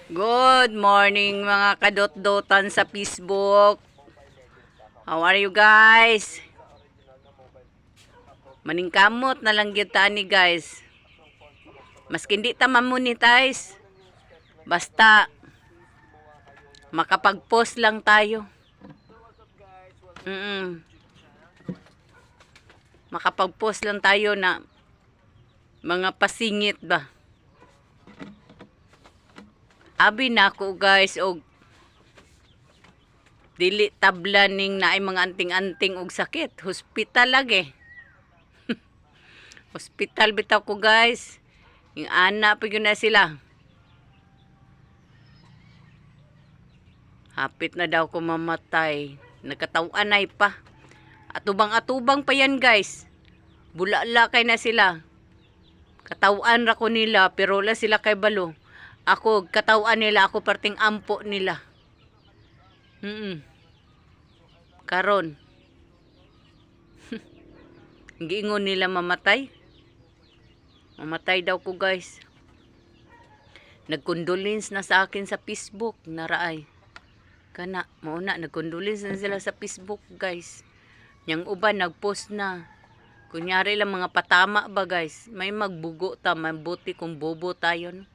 Good morning mga kadot-dotan sa Facebook. How are you guys? Maningkamot na lang gyud ta ni guys. Maski hindi ta ma-monetize. Basta makapag-post lang tayo. Makapag-post lang tayo na mga pasingit ba. Abi na ako guys og dili tabla ning naay mga anting-anting og sakit. Hospital lagi. Hospital bitaw ko guys. Yung ana pa yun na sila. Hapit na daw ko mamatay. Nagkatawanay pa. Atubang-atubang pa yan guys. Bulala kay na sila. Katawan ra ko nila pero wala sila kay balo. Ako katawan nila, ako parting ampo nila. Karon. Giingon nila mamatay. Mamatay daw ko guys. Nagkondolence na sa akin sa Facebook, naraay. Kana, mauna, nagkondolence na sila sa Facebook guys. Yang uban, nagpost na. Kunyari lang mga patama ba guys. May magbugo ta, mabuti kung bobo tayo. No?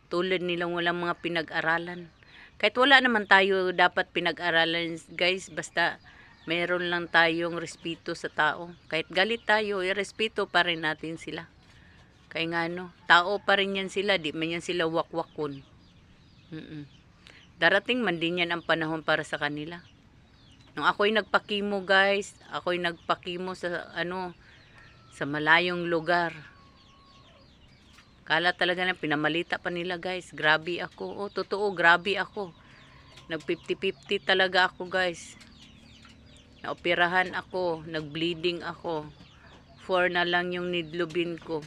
Tulad nilang walang mga pinag-aralan. Kahit wala naman tayo dapat pinag-aralan guys. Basta meron lang tayong respeto sa tao. Kahit galit tayo, irespeto pa rin natin sila. Kaya nga no, tao pa rin yan sila. Di man yan sila wakwakon. Darating man din yan ang panahon para sa kanila. Nung ako'y nagpakimo guys, ako'y nagpakimo sa sa malayong lugar. Kala talaga na pinamalita pa nila guys. Grabe ako. Oh, totoo, grabe ako. Nag 50-50 talaga ako guys. Naoperahan ako. Nag-bleeding ako. 4 na lang yung nidlubin ko.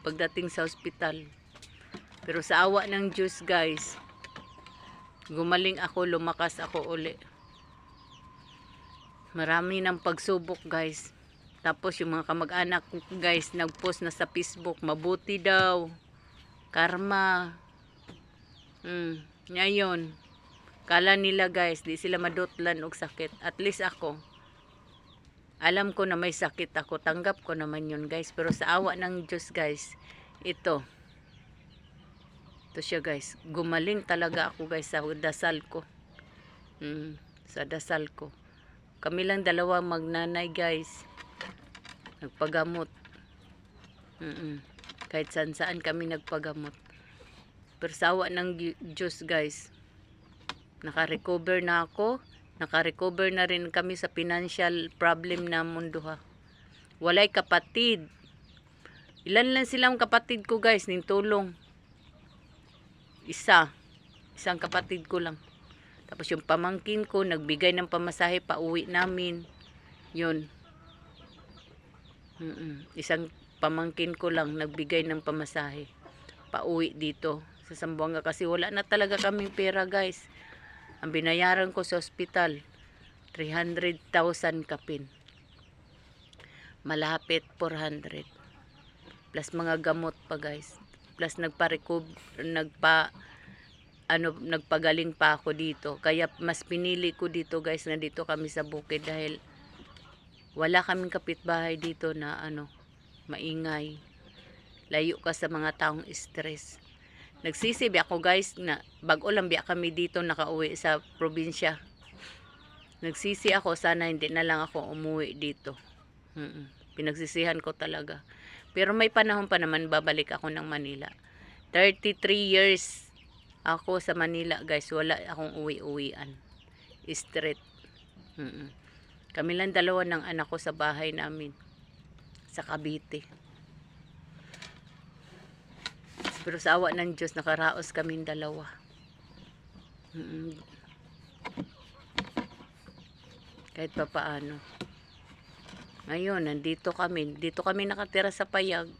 Pagdating sa ospital. Pero sa awa ng Diyos guys, gumaling ako, lumakas ako uli. Marami ng pagsubok guys. Tapos yung mga kamag-anak guys, nag-post na sa Facebook, mabuti daw. Karma. Ngayon, kala nila guys, di sila madutlan og sakit. At least ako, alam ko na may sakit ako. Tanggap ko naman yun guys. Pero sa awa ng Diyos guys, ito siya guys. Gumaling talaga ako guys sa dasal ko. Sa dasal ko. Kami lang dalawa magnanay guys. Nagpagamot. Kahit saan kami nagpagamot. Pero sa awa ng Diyos guys, naka-recover na ako. Naka-recover na rin kami sa financial problem na mundo ha. Walay kapatid. Ilan lang silang kapatid ko guys, ning tulong. Isang kapatid ko lang. Tapos yung pamangkin ko, nagbigay ng pamasahe pa uwi namin. Yun. Isang pamangkin ko lang nagbigay ng pamasahe pauwi dito sa Zamboanga kasi wala na talaga kaming pera guys. Ang binayaran ko sa ospital 300,000 kapin, malapit 400 plus mga gamot pa guys, plus nagpagaling pa ako dito. Kaya mas pinili ko dito guys na dito kami sa bukid dahil wala kaming kapitbahay dito na maingay. Layo ka sa mga taong stress. Nagsisibi ako guys na bago lang biya kami dito nakauwi sa probinsya. Nagsisi ako sana hindi na lang ako umuwi dito. Pinagsisihan ko talaga. Pero may panahon pa naman babalik ako ng Manila. 33 years ako sa Manila guys. Wala akong uwi-uwian. Straight. Kami lang dalawa ng anak ko sa bahay namin. Sa Cavite. Pero sa awa ng Diyos, nakaraos kaming dalawa. Kahit pa paano. Ngayon, nandito kami. Dito kami nakatira sa Payag.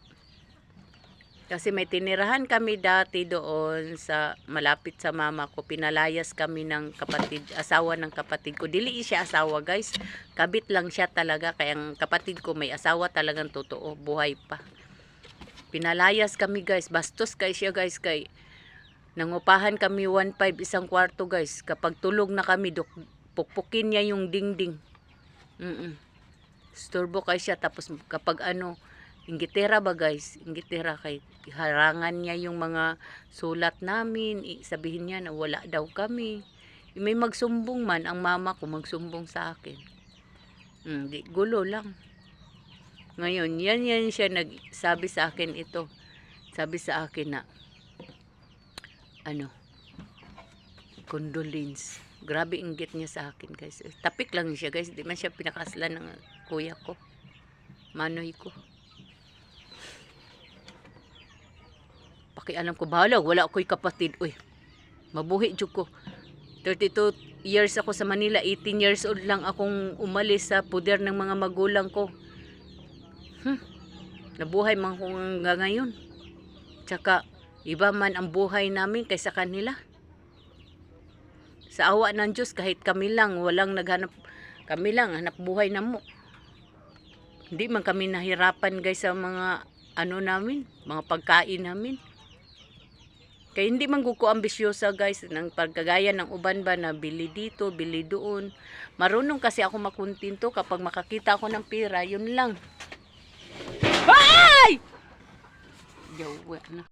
Kasi may tinirahan kami dati doon sa malapit sa mama ko. Pinalayas kami ng asawa ng kapatid ko. Dili siya asawa guys. Kabit lang siya talaga. Kaya ang kapatid ko may asawa talagang totoo. Buhay pa. Pinalayas kami guys. Bastos kay siya guys. Nangupahan kami 1.5 isang kwarto guys. Kapag tulog na kami, pukpukin niya yung dingding. Storbo kay siya. Tapos kapag inggitera ba guys? Inggitera kay harangan niya yung mga sulat namin. Sabihin niya na wala daw kami. May magsumbong man, ang mama ko magsumbong sa akin. Di, gulo lang. Ngayon, yan siya nagsabi sa akin ito. Sabi sa akin na, condolence. Grabe inggit niya sa akin guys. Tapik lang siya guys. Di man siya pinakaslan ng kuya ko. Manoy ko. Pakialam ko, bahala. Wala ako'y kapatid. Uy, mabuhi dyan ko. 32 years ako sa Manila. 18 years old lang akong umalis sa puder ng mga magulang ko. Nabuhay man ko hanggang ngayon. Tsaka, iba man ang buhay namin kaysa kanila. Sa awa ng Diyos, kahit kami lang, walang naghanap, kami lang, hanap buhay na mo. Hindi man kami nahirapan guys sa mga, namin, mga pagkain namin. Kaya hindi man ko ambisyosa guys, ng pagkagaya ng uban ba na bili dito, bili doon. Marunong kasi ako makuntinto kapag makakita ako ng pera, yun lang. Ay! Yawa na.